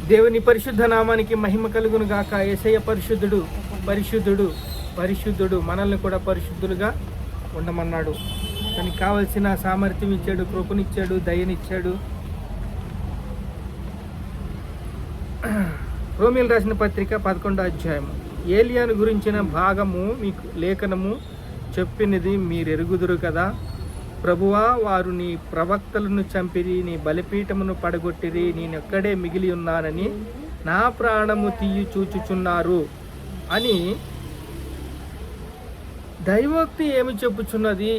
దేవుని పరిశుద్ధ నామానికి మహిమ కలుగును గాక. యేసయ్య పరిశుద్ధుడు, పరిశుద్ధుడు, పరిశుద్ధుడు. మనల్ని కూడా పరిశుద్ధులుగా ఉండమన్నాడు. తనకి కావలసిన సామర్థ్యం ఇచ్చాడు, కృపనిచ్చాడు, దయనిచ్చాడు. రోమీయులకు రాసిన పత్రిక 11వ అధ్యాయము. ఏలియాను గురించిన భాగము మీకు లేఖనము చెప్పినది మీరెరుగుదురు కదా. ప్రభువా, వారు నీ ప్రవక్తలను చంపిరి, నీ బలిపీఠమును పడగొట్టిరి, నేనొక్కడే మిగిలి ఉన్నానని నా ప్రాణము తీయి చూచుచున్నారు అని దైవోక్తి ఏమి చెప్పుచున్నది?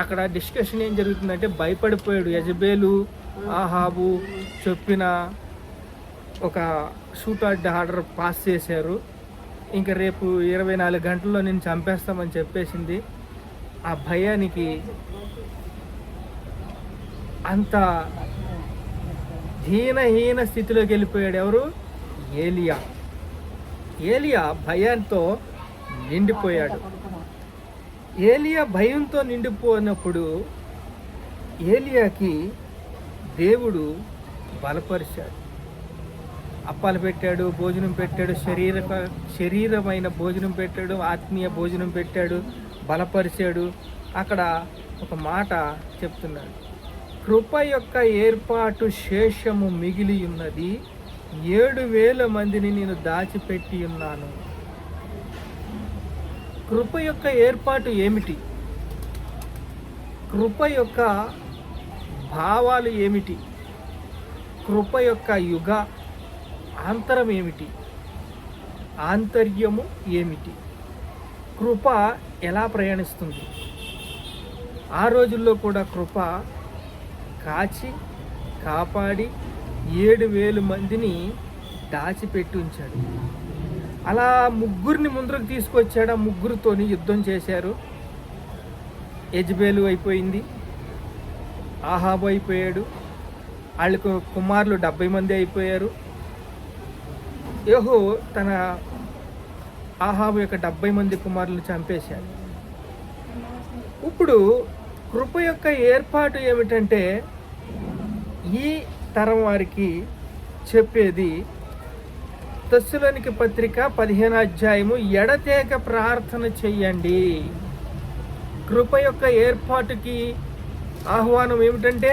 అక్కడ డిస్కషన్ ఏం జరుగుతుందంటే, భయపడిపోయాడు. యెజబేలు, ఆహాబు చెప్పిన ఒక షూట్ ఆర్డర్ పాస్ చేశారు. ఇంకా రేపు 24 గంటల్లో నేను చంపేస్తామని చెప్పేసింది. ఆ భయానికి అంత హీన స్థితిలోకి వెళ్ళిపోయాడు. ఎవరు? ఏలియా. ఏలియా భయంతో నిండిపోయాడు. ఏలియా భయంతో నిండిపోయినప్పుడు ఏలియాకి దేవుడు బలపరిచాడు. అప్పాలు పెట్టాడు, భోజనం పెట్టాడు, శరీరమైన భోజనం పెట్టాడు, ఆత్మీయ భోజనం పెట్టాడు, బలపరిచాడు. అక్కడ ఒక మాట చెప్తున్నాడు, కృప యొక్క ఏర్పాటు శేషము మిగిలి ఉన్నది, 7,000 మందిని నేను దాచిపెట్టి ఉన్నాను. కృప యొక్క ఏర్పాటు ఏమిటి? కృప యొక్క భావాలు ఏమిటి? కృప యొక్క యుగ ఆంతరం ఏమిటి? ఆంతర్యము ఏమిటి? కృప ఎలా ప్రయాణిస్తుంది? ఆ రోజుల్లో కూడా కృప కాచి కాపాడి 7,000 మందిని దాచిపెట్టి ఉంచాడు. అలా ముగ్గురిని ముందుకు తీసుకొచ్చాడు. ఆ ముగ్గురితోని యుద్ధం చేశారు. యెజబేలు అయిపోయింది, ఆహాబు అయిపోయాడు, వాళ్ళకు కుమారులు 70 మంది అయిపోయారు. యెహూ తన ఆహాబు యొక్క 70 మంది కుమారులను చంపేశాడు. ఇప్పుడు కృప యొక్క ఏర్పాటు ఏమిటంటే, ఈ తరం వారికి చెప్పేది తెస్సలోనికీ పత్రిక 15వ అధ్యాయము, ఎడతెగక ప్రార్థన చెయ్యండి. కృప యొక్క ఏర్పాటుకి ఆహ్వానం ఏమిటంటే,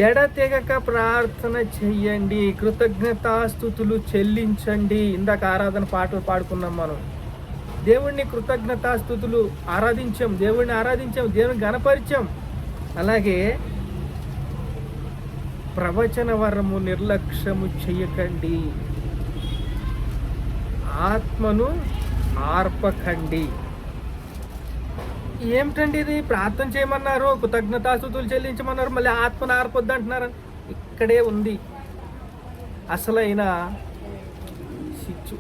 ఎడతెగక ప్రార్థన చెయ్యండి, కృతజ్ఞతాస్తుతులు చెల్లించండి. ఇందాక ఆరాధన పాటలు పాడుకున్నాం మనం. దేవుణ్ణి కృతజ్ఞతాస్తుతులు ఆరాధించాం, దేవుని గణపరిచాం. అలాగే ప్రవచన వరము నిర్లక్ష్యము చెయ్యకండి, ఆత్మను ఆర్పకండి. ఏమిటండి ఇది? ప్రార్థన చేయమన్నారు, కృతజ్ఞతాస్తుతులు చెల్లించమన్నారు, మళ్ళీ ఆత్మను ఆర్పొద్దు అంటున్నారు. ఇక్కడే ఉంది అసలైన చిచ్చు.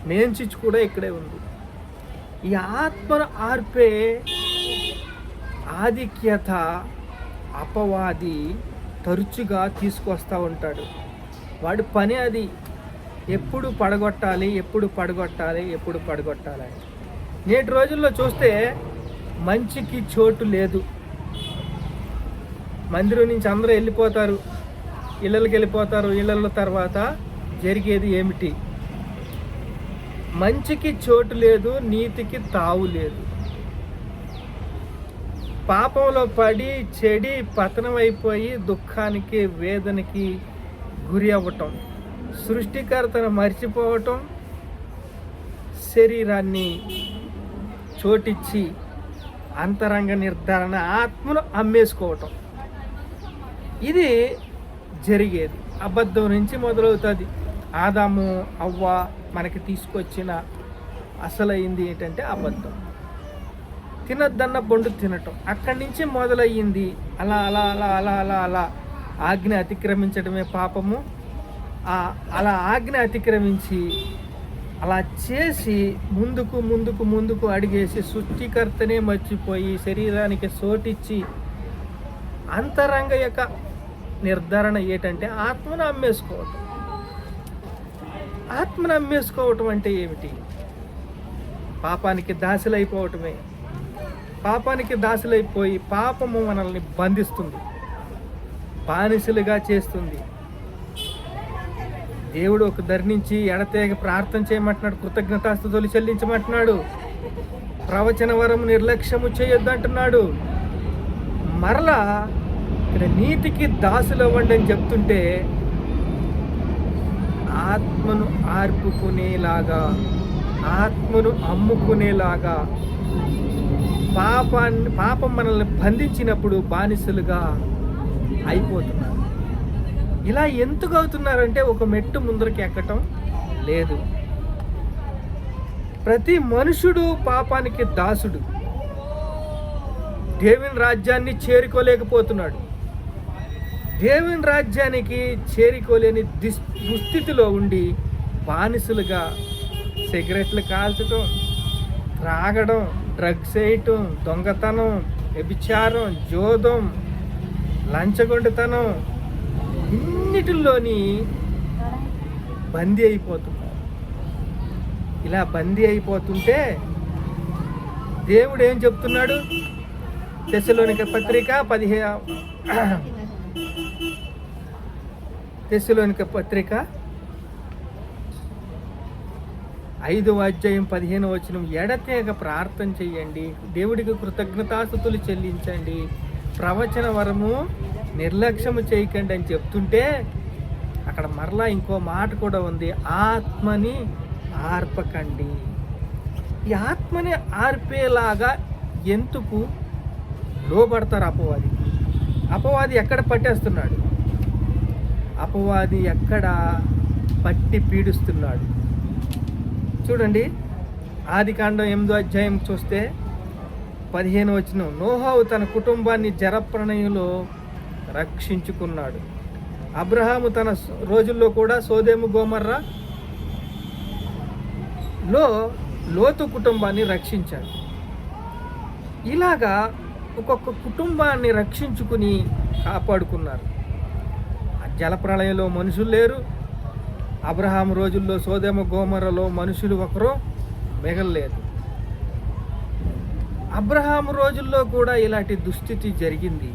మెయిన్ చిచ్చు కూడా ఇక్కడే ఉంది. ఈ ఆత్మను ఆర్పే ఆధిక్యత అపవాది తరచుగా తీసుకొస్తూ ఉంటాడు. వాడి పని అది. ఎప్పుడు పడగొట్టాలి. నేటి రోజుల్లో చూస్తే మంచికి చోటు లేదు. మందిరం నుంచి అందరూ వెళ్ళిపోతారు, ఇళ్ళకి వెళ్ళిపోతారు. ఇళ్ళ తర్వాత జరిగేది ఏమిటి? మంచికి చోటు లేదు, నీతికి తావు లేదు. పాపంలో పడి చెడి పతనం అయిపోయి దుఃఖానికి వేదనకి గురి అవ్వటం, సృష్టికర్తను మర్చిపోవటం, శరీరాన్ని చోటిచ్చి అంతరంగ నిర్ధారణ, ఆత్మను అమ్మేసుకోవటం, ఇది జరిగేది. అబద్ధం నుంచి మొదలవుతుంది. ఆదాము అవ్వ మనకి తీసుకొచ్చిన అసలైంది ఏంటంటే అబద్ధం. తినొద్దన్న పండు తినటం అక్కడి నుంచి మొదలయ్యింది. అలా అలా అలా అలా అలా అలా ఆజ్ఞ అతిక్రమించడమే పాపము. అలా ఆజ్ఞ అతిక్రమించి అలా చేసి ముందుకు ముందుకు ముందుకు అడిగేసి సృష్టికర్తనే మర్చిపోయి శరీరానికి సోటిచ్చి అంతరంగ యొక్క నిర్ధారణ ఏంటంటే ఆత్మను అమ్మేసుకోవటం. ఆత్మను అమ్మేసుకోవటం అంటే ఏమిటి? పాపానికి దాసులైపోవటమే. పాపానికి దాసులైపోయి పాపము మనల్ని బంధిస్తుంది. బానిసలుగా చేస్తుంది. దేవుడు ఒక దరి నుంచి ఎడతెగ ప్రార్థన చేయమంటున్నాడు, కృతజ్ఞతాస్తుతులు చెల్లించమంటున్నాడు, ప్రవచన వరం నిర్లక్ష్యము చేయొద్దు అంటున్నాడు. మరలా ఇక్కడ నీతికి దాసులవ్వండి అని చెప్తుంటే ఆత్మను ఆర్పుకునేలాగా, ఆత్మను అమ్ముకునేలాగా, పాపం మనల్ని బంధించినప్పుడు బానిసలుగా అయిపోతున్నారు. ఇలా ఎందుకు అవుతున్నారంటే ఒక మెట్టు ముందరికి ఎక్కటం లేదు. ప్రతి మనుషుడు పాపానికి దాసుడు, దేవుని రాజ్యాన్ని చేరుకోలేకపోతున్నాడు. దేవుని రాజ్యానికి చేరుకోలేని దుస్థితిలో ఉండి బానిసలుగా సిగరెట్లు కాల్చడం, త్రాగడం, డ్రగ్స్ వేయటం, దొంగతనం, వ్యభిచారం, జోదం, లంచగొండితనం, ఇన్నిటిలోని బందీ అయిపోతున్నారు. ఇలా బందీ అయిపోతుంటే దేవుడు ఏం చెప్తున్నాడు? తెస్సలోనిక పత్రిక 5వ అధ్యాయం 15వ వచనం, ఎడతెగ ప్రార్థన చెయ్యండి, దేవుడికి కృతజ్ఞతాస్తుతులు చెల్లించండి, ప్రవచన వరము నిర్లక్ష్యము చేయకండి అని చెప్తుంటే అక్కడ మరలా ఇంకో మాట కూడా ఉంది, ఆత్మని ఆర్పకండి. ఈ ఆత్మని ఆర్పేలాగా ఎందుకు లోబడతారు అపవాది? అపవాది ఎక్కడ పట్టేస్తున్నాడు? అపవాది ఎక్కడ పట్టి పీడిస్తున్నాడు? చూడండి, ఆదికాండం 8వ అధ్యాయం చూస్తే 15వ వచనం, నోహవు తన కుటుంబాన్ని జలప్రళయంలో రక్షించుకున్నాడు. అబ్రహాము తన రోజుల్లో కూడా సోదోము గొమొర్రా లోతు కుటుంబాన్ని రక్షించాడు. ఇలాగా ఒక్కొక్క కుటుంబాన్ని రక్షించుకుని కాపాడుకున్నారు. జలప్రళయంలో మనుషులు లేరు. అబ్రహాము రోజుల్లో సోదోము గొమొర్రాలో మనుషులు ఒకరు మిగలలేదు. అబ్రహాము రోజుల్లో కూడా ఇలాంటి దుస్థితి జరిగింది.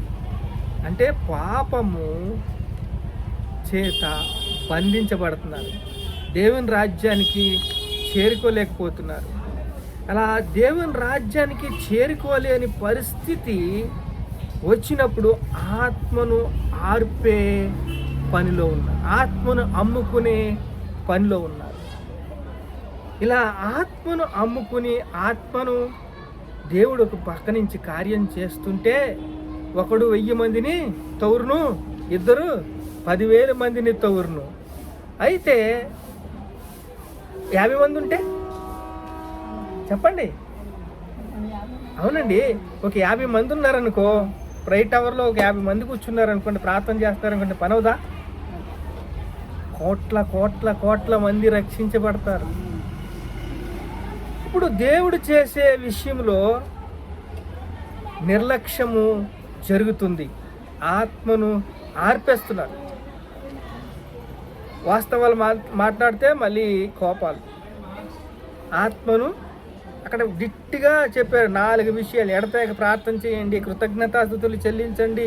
అంటే పాపము చేత బంధించబడుతున్నారు, దేవుని రాజ్యానికి చేరుకోలేకపోతున్నారు. అలా దేవుని రాజ్యానికి చేరుకోలేని పరిస్థితి వచ్చినప్పుడు ఆత్మను ఆర్పే పనిలో ఉన్నారు, ఆత్మను అమ్ముకునే పనిలో ఉన్నారు. ఇలా ఆత్మను అమ్ముకుని ఆత్మను దేవుడు ఒక పక్క నుంచి కార్యం చేస్తుంటే ఒకడు 1000 మందిని తౌరును, ఇద్దరు 10,000 మందిని తౌరును. అయితే 50 మంది ఉంటే చెప్పండి, అవునండి, ఒక 50 మంది ఉన్నారనుకో, ప్రైట్ అవర్లో ఒక 50 మంది కూర్చున్నారనుకోండి, ప్రార్థన చేస్తారనుకోండి, పని అవుదా? కోట్ల కోట్ల కోట్ల మంది రక్షించబడతారు. ఇప్పుడు దేవుడు చేసే విషయంలో నిర్లక్ష్యము జరుగుతుంది, ఆత్మను ఆర్పేస్తున్నారు. వాస్తవాలు మాట్లాడితే మళ్ళీ కోపాలు. ఆత్మను అక్కడ గట్టిగా చెప్పారు 4 విషయాలు. ఎడతెగ ప్రార్థన చేయండి, కృతజ్ఞతాస్తుతులు చెల్లించండి,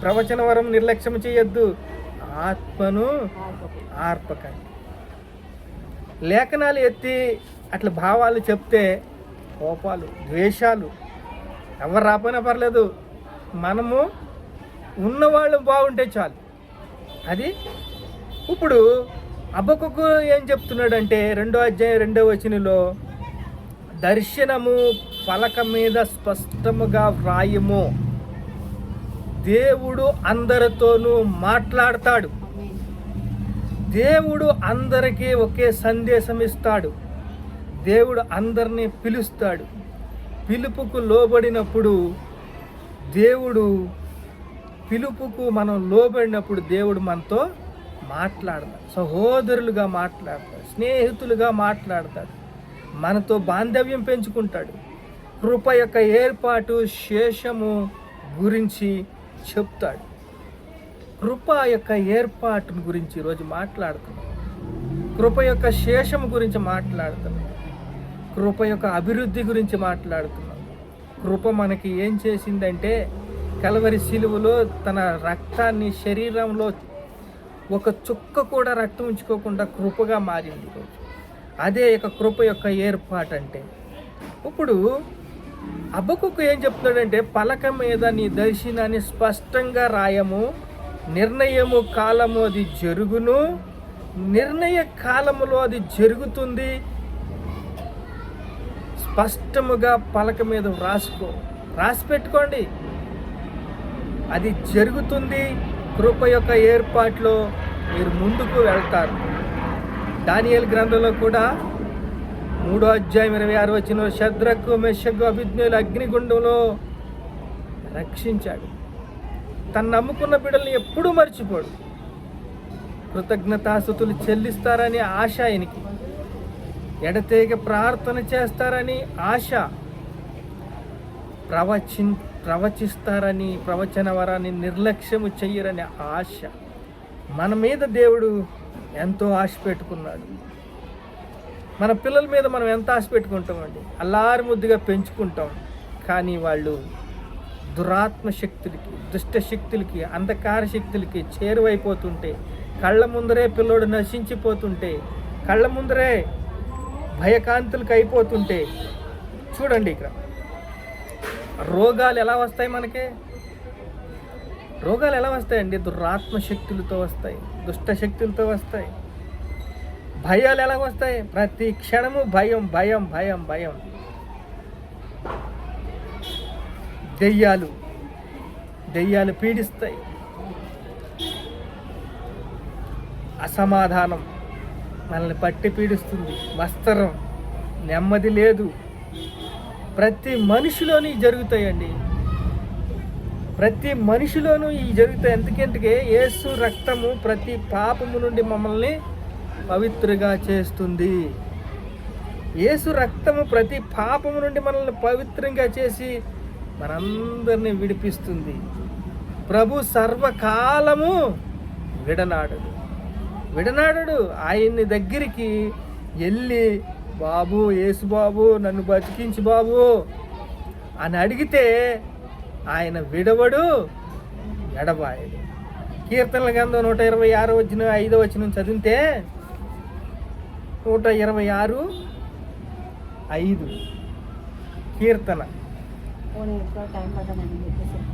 ప్రవచన వరం నిర్లక్ష్యం చేయొద్దు, ఆత్మను ఆర్పకండి. లేఖనాలు ఎత్తి అట్లా భావాలు చెప్తే కోపాలు, ద్వేషాలు, ఎవరు రాపోయినా పర్లేదు, మనము ఉన్నవాళ్ళు బాగుంటే చాలు. అది ఇప్పుడు హబక్కూకు ఏం చెప్తున్నాడంటే 2వ అధ్యాయం 2వ వచనంలో, దర్శనము పలక మీద స్పష్టముగా వ్రాయము, దేవుడు అందరితోనూ మాట్లాడతాడు, దేవుడు అందరికీ ఒకే సందేశం ఇస్తాడు, దేవుడు అందరినీ పిలుస్తాడు. పిలుపుకు లోబడినప్పుడు దేవుడు, పిలుపుకు మనం లోబడినప్పుడు దేవుడు మనతో మాట్లాడతాడు, సహోదరులుగా మాట్లాడతాడు, స్నేహితులుగా మాట్లాడతాడు, మనతో బాంధవ్యం పెంచుకుంటాడు. కృప యొక్క ఏర్పాటు శేషము గురించి చెప్తాడు. కృప యొక్క ఏర్పాటును గురించి ఈరోజు మాట్లాడుతున్నాం. కృప యొక్క శేషము గురించి మాట్లాడుతున్నాం. కృప యొక్క అభివృద్ధి గురించి మాట్లాడుతున్నాం. కృప మనకి ఏం చేసిందంటే కలవరి శిలువలో తన రక్తాన్ని శరీరంలో ఒక చుక్క కూడా రక్తం ఉంచుకోకుండా కృపగా మారింది ఈరోజు. అదే యొక్క కృప యొక్క ఏర్పాటు అంటే. ఇప్పుడు హబక్కూకు ఏం చెప్తున్నాడంటే, పలక మీద నీ దర్శనాన్ని స్పష్టంగా రాయము, నిర్ణయము కాలము అది జరుగును, నిర్ణయ కాలములో అది జరుగుతుంది, స్పష్టముగా పలక మీద రాసి పెట్టుకోండి. అది జరుగుతుంది. కృప యొక్క ఏర్పాట్లో మీరు ముందుకు వెళ్తారు. దానియేలు గ్రంథంలో కూడా 3వ అధ్యాయం 26వ వచనంలో షద్రకు మెషకు అబేద్నెగోలు అగ్నిగుండంలో రక్షించాడు. తను నమ్ముకున్న బిడ్డల్ని ఎప్పుడూ మర్చిపోడు. కృతజ్ఞతాస్తుతులు చెల్లిస్తారని ఆశ ఆయనకి, ఎడతెగ ప్రార్థన చేస్తారని ఆశ, ప్రవచిస్తారని, ప్రవచన వరాన్ని నిర్లక్ష్యము చెయ్యరని ఆశ. మన మీద దేవుడు ఎంతో ఆశ పెట్టుకున్నాడు. మన పిల్లల మీద మనం ఎంత ఆశ పెట్టుకుంటామండి, అల్లారి ముద్దుగా పెంచుకుంటాం. కానీ వాళ్ళు దురాత్మ శక్తులకి, దుష్ట శక్తులకి, అంధకార శక్తులకి చేరువైపోతుంటే, కళ్ళ ముందరే పిల్లోడు నశించిపోతుంటే, కళ్ళ ముందరే భయకాంతులకు అయిపోతుంటే, చూడండి ఇక్కడ రోగాలు ఎలా వస్తాయి మనకి? రోగాలు ఎలా వస్తాయండి? దురాత్మ శక్తులతో వస్తాయి, దుష్ట శక్తులతో వస్తాయి. భయాలు ఎలా వస్తాయి? ప్రతి క్షణము భయం భయం భయం భయం. దెయ్యాలు పీడిస్తాయి. అసమాధానం మనల్ని పట్టి పీడిస్తుంది. వస్త్రం, నెమ్మది లేదు. ప్రతి మనిషిలోనూ జరుగుతాయండి. ప్రతి మనిషిలోనూ జరుగుతాయి. ఎందుకంటే యేసు రక్తము ప్రతి పాపము నుండి మమ్మల్ని పవిత్రగా చేస్తుంది. యేసు రక్తము ప్రతి పాపము నుండి మనల్ని పవిత్రంగా చేసి మనందరినీ విడిపిస్తుంది. ప్రభు సర్వకాలము విడనాడడు. ఆయన్ని దగ్గరికి వెళ్ళి, బాబు, యేసు బాబు, నన్ను బతికించి బాబు అని అడిగితే ఆయన విడవడు, ఎడబాయడు. కీర్తనల గ్రంథం 126వ వచనం 5వ వచనం చదివితే 126:5 కీర్తన,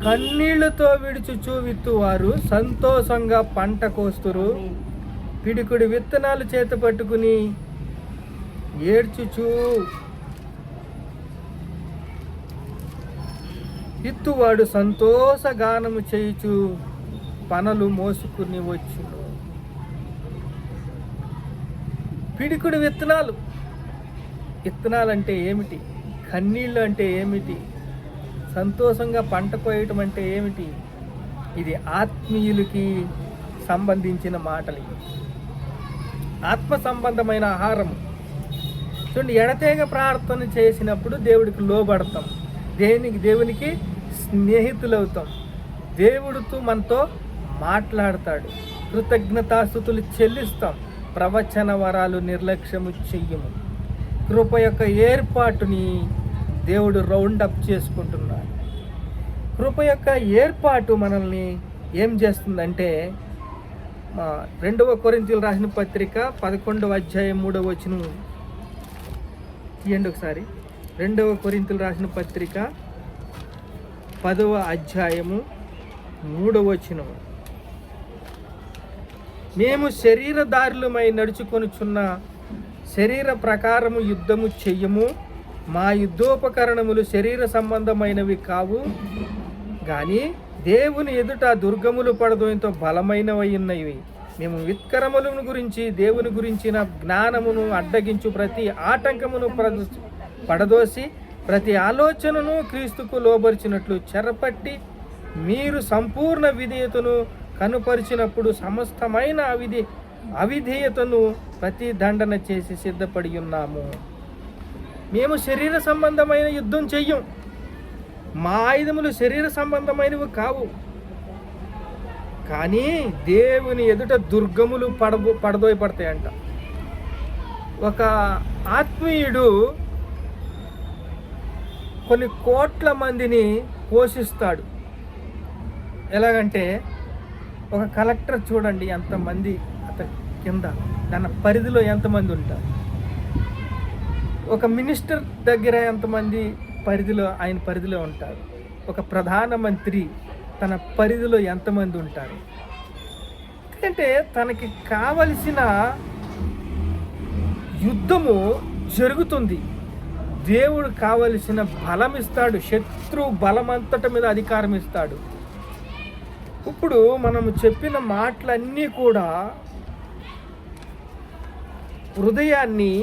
కన్నీళ్లతో విడుచుచు విత్తువారు సంతోషంగా పంట కోస్తురు, పిడికుడి విత్తనాలు చేత పట్టుకుని ఏడ్చుచు ఇత్తువాడు సంతోష గానము చేయుచు పనలు మోసుకుని వచ్చును. పిడికుడి విత్తనాలు అంటే ఏమిటి? కన్నీళ్ళు అంటే ఏమిటి? సంతోషంగా పంట కోయటం అంటే ఏమిటి? ఇది ఆత్మీయులకి సంబంధించిన మాటలు, ఆత్మ సంబంధమైన ఆహారము. చూడండి, ఎడతెగ ప్రార్థన చేసినప్పుడు దేవుడికి లోబడతాం, దేవునికి స్నేహితులవుతాం, దేవుడితో మనతో మాట్లాడతాడు, కృతజ్ఞతాస్తుతులు చెల్లిస్తాం, ప్రవచన వరాలు నిర్లక్ష్యము చెయ్యము. కృప యొక్క ఏర్పాటుని దేవుడు రౌండప్ చేసుకుంటున్నాడు. కృప యొక్క ఏర్పాటు మనల్ని ఏం చేస్తుందంటే, 2వ కొరింథీయులకు రాసిన పత్రిక 11వ అధ్యాయం 3వ వచనం తీయండి ఒకసారి. 2వ కొరింథీయులకు రాసిన పత్రిక 10వ అధ్యాయము 3వ వచనం. మేము శరీరదారులమై నడుచుకొనుచున్న శరీర ప్రకారము యుద్ధము చెయ్యము, మా యుద్ధోపకరణములు శరీర సంబంధమైనవి కావు, కానీ దేవుని ఎదుట దుర్గములు పడదోయంతో బలమైనవి ఉన్నవి. మేము విత్కరములను గురించి, దేవుని గురించిన జ్ఞానమును అడ్డగించు ప్రతి ఆటంకమును పడదోసి ప్రతి ఆలోచనను క్రీస్తుకు లోబరిచినట్లు చెరపట్టి మీరు సంపూర్ణ విధేయతను కనుపరిచినప్పుడు సమస్తమైన అవిధేయతను ప్రతి దండన చేసి సిద్ధపడి ఉన్నాము. మేము శరీర సంబంధమైన యుద్ధం చెయ్యం, మా ఆయుధములు శరీర సంబంధమైనవి కావు, కానీ దేవుని ఎదుట దుర్గములు పడదోయపడతాయంట. ఒక ఆత్మీయుడు కొన్ని కోట్ల మందిని పోషిస్తాడు. ఎలాగంటే ఒక కలెక్టర్ చూడండి ఎంతమంది అతని కింద తన పరిధిలో ఎంతమంది ఉంటారు, ఒక మినిస్టర్ దగ్గర ఎంతమంది ఆయన పరిధిలో ఉంటారు, ఒక ప్రధానమంత్రి తన పరిధిలో ఎంతమంది ఉంటారు. ఎందుకంటే తనకి కావలసిన యుద్ధము జరుగుతుంది, దేవుడు కావలసిన బలం ఇస్తాడు, శత్రు బలమంతట మీద అధికారం ఇస్తాడు. ఇప్పుడు మనము చెప్పిన మాటలన్నీ కూడా హృదయాన్ని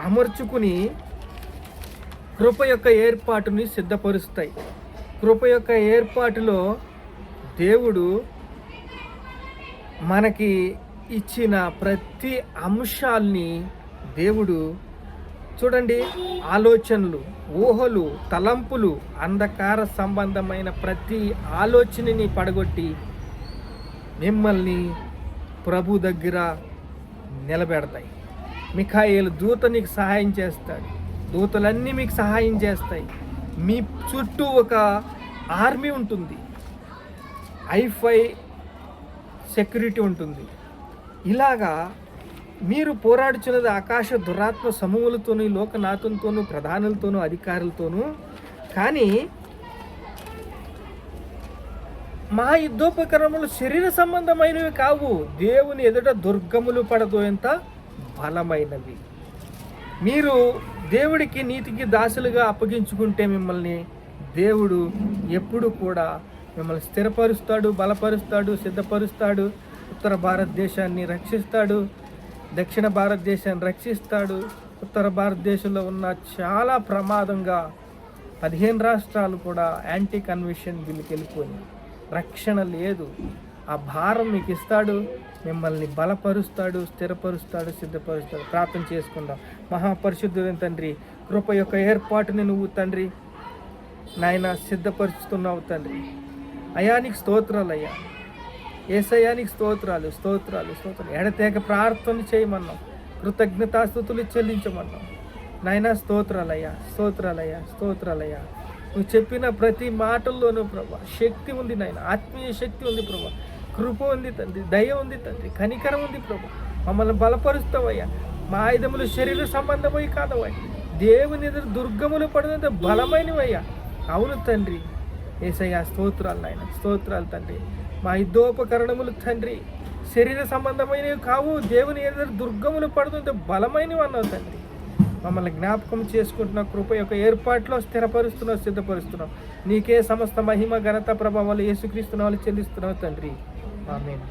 అమర్చుకుని కృప యొక్క ఏర్పాటుని సిద్ధపరుస్తాయి. కృప యొక్క ఏర్పాటులో దేవుడు మనకి ఇచ్చిన ప్రతి అంశాల్ని దేవుడు చూడండి, ఆలోచనలు, ఊహలు, తలంపులు, అంధకార సంబంధమైన ప్రతి ఆలోచనని పడగొట్టి మిమ్మల్ని ప్రభు దగ్గర నిలబెడతాయి. మిఖాయేలు దూత నీకు సహాయం చేస్తాడు, దూతలన్నీ మీకు సహాయం చేస్తాయి. మీ చుట్టూ ఒక ఆర్మీ ఉంటుంది, ఐఫై సెక్యూరిటీ ఉంటుంది. ఇలాగా మీరు పోరాడుచున్నది ఆకాశ దురాత్మ సమూహలతోనూ, లోకనాథంతోనూ, ప్రధానులతోనూ, అధికారులతోనూ. కానీ మా యుద్ధోపకరణములు శరీర సంబంధమైనవి కావు, దేవుని ఎదుట దుర్గములు పడదోయంత బలమైనవి. మీరు దేవుడికి నీతికి దాసులుగా అప్పగించుకుంటే మిమ్మల్ని దేవుడు ఎప్పుడు కూడా మిమ్మల్ని స్థిరపరుస్తాడు, బలపరుస్తాడు, సిద్ధపరుస్తాడు. ఉత్తర భారతదేశాన్ని రక్షిస్తాడు, దక్షిణ భారతదేశాన్ని రక్షిస్తాడు. ఉత్తర భారతదేశంలో ఉన్న చాలా ప్రమాదంగా 15 రాష్ట్రాలు కూడా యాంటీ కన్వెన్షన్ బిల్లుకి వెళ్ళిపోయింది. రక్షణ లేదు. ఆ భారం మీకు ఇస్తాడు, మిమ్మల్ని బలపరుస్తాడు, స్థిరపరుస్తాడు, సిద్ధపరుస్తాడు. ప్రార్థన చేసుకుందాం. మహాపరిశుద్ధుడైన తండ్రి, కృప యొక్క ఏర్పాటుని నువ్వు తండ్రి నాయన సిద్ధపరుచుతున్నావు తండ్రి. అయానికి స్తోత్రాలు అయ్యా, ఏసయానికి స్తోత్రాలు. ఎడతెగ ప్రార్థన చేయమన్నాం, కృతజ్ఞతాస్తుతులు చెల్లించమన్నాం నాయన. స్తోత్రాలయ్యా. నువ్వు చెప్పిన ప్రతి మాటల్లోనూ ప్రభా శక్తి ఉంది నాయన, ఆత్మీయ శక్తి ఉంది ప్రభా, కృప ఉంది తండ్రి, దయ ఉంది తండ్రి, కనికరం ఉంది ప్రభా. మమ్మల్ని బలపరుస్తావయ్యా. మా ఆయుధములు శరీర సంబంధమై కాదవయ్యా, దేవుని ఎదురు దుర్గములు పడినంత బలమైనవయ్యా. అవును తండ్రి యేసయ్యా, స్తోత్రాలు నాయన, స్తోత్రాలు తండ్రి. మా యుద్ధోపకరణములు తండ్రి శరీర సంబంధమైనవి కావు, దేవుని ఎదురు దుర్గములు పడుతుంటే బలమైనవి అన్నావు తండ్రి. మమ్మల్ని జ్ఞాపకం చేసుకుంటున్న కృప యొక్క ఏర్పాట్లో స్థిరపరుస్తున్నావు, సిద్ధపరుస్తున్నావు. నీకే సమస్త మహిమ, ఘనత, ప్రభావాలు యేసుక్రీస్తు నామములో చెల్లిస్తున్నావు తండ్రి. ఆమేన్.